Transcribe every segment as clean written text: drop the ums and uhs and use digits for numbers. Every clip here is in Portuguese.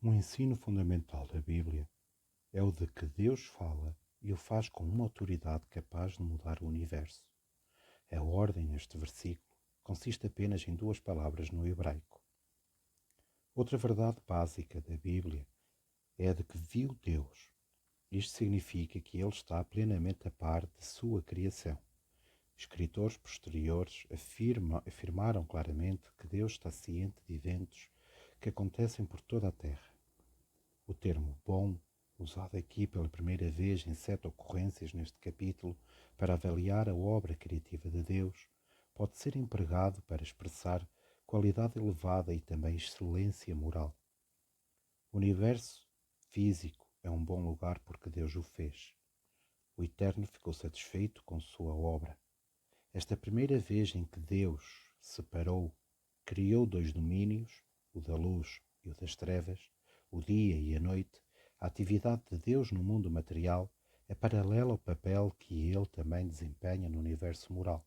Um ensino fundamental da Bíblia é o de que Deus fala e o faz com uma autoridade capaz de mudar o universo. A ordem neste versículo consiste apenas em duas palavras no hebraico. Outra verdade básica da Bíblia é a de que viu Deus. Isto significa que Ele está plenamente a par de sua criação. Escritores posteriores afirmaram claramente que Deus está ciente de eventos que acontecem por toda a Terra. O termo bom, usado aqui pela primeira vez em 7 ocorrências neste capítulo para avaliar a obra criativa de Deus, pode ser empregado para expressar qualidade elevada e também excelência moral. O universo físico é um bom lugar porque Deus o fez. O Eterno ficou satisfeito com sua obra. Esta primeira vez em que Deus separou, criou dois domínios, o da luz e o das trevas, o dia e a noite, a atividade de Deus no mundo material é paralela ao papel que Ele também desempenha no universo moral.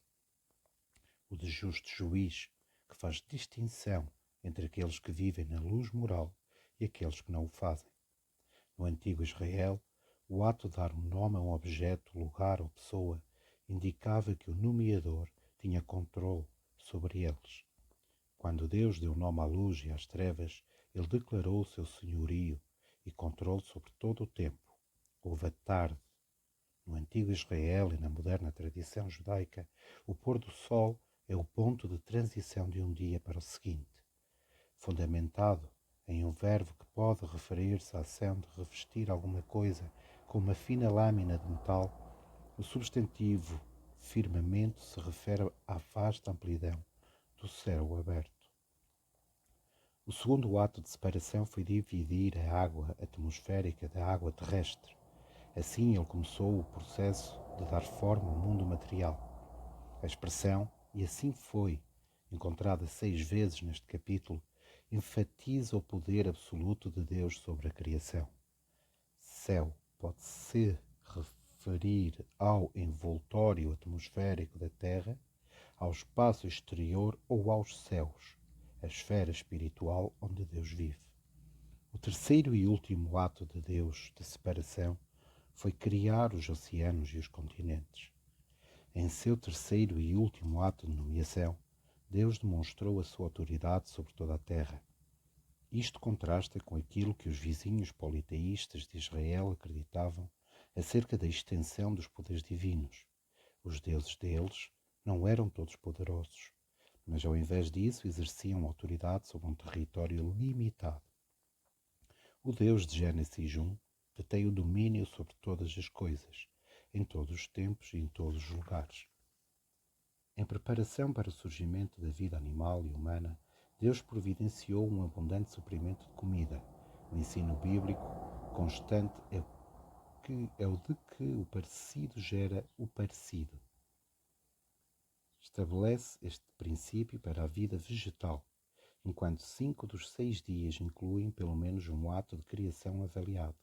O de justo juiz, que faz distinção entre aqueles que vivem na luz moral e aqueles que não o fazem. No antigo Israel, o ato de dar um nome a um objeto, lugar ou pessoa indicava que o nomeador tinha controle sobre eles. Quando Deus deu nome à luz e às trevas, Ele declarou o seu senhorio e controle sobre todo o tempo. Houve a tarde. No antigo Israel e na moderna tradição judaica, o pôr do sol é o ponto de transição de um dia para o seguinte. Fundamentado em um verbo que pode referir-se à ação de revestir alguma coisa com uma fina lâmina de metal, o substantivo firmamento se refere à vasta amplidão do céu aberto. O segundo ato de separação foi dividir a água atmosférica da água terrestre. Assim ele começou o processo de dar forma ao mundo material. A expressão, e assim foi, encontrada 6 vezes neste capítulo, enfatiza o poder absoluto de Deus sobre a criação. Céu pode-se referir ao envoltório atmosférico da Terra, ao espaço exterior ou aos céus, a esfera espiritual onde Deus vive. O terceiro e último ato de Deus de separação foi criar os oceanos e os continentes. Em seu terceiro e último ato de nomeação, Deus demonstrou a sua autoridade sobre toda a terra. Isto contrasta com aquilo que os vizinhos politeístas de Israel acreditavam acerca da extensão dos poderes divinos. Os deuses deles não eram todos poderosos, mas ao invés disso exerciam autoridade sobre um território limitado. O Deus de Gênesis 1 detém o domínio sobre todas as coisas, em todos os tempos e em todos os lugares. Em preparação para o surgimento da vida animal e humana, Deus providenciou um abundante suprimento de comida. O ensino bíblico constante é o de que o parecido gera o parecido. Estabelece este princípio para a vida vegetal, enquanto 5 dos 6 dias incluem pelo menos um ato de criação avaliado.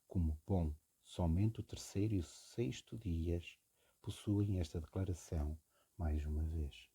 Como bom, somente o terceiro e o sexto dias possuem esta declaração mais uma vez.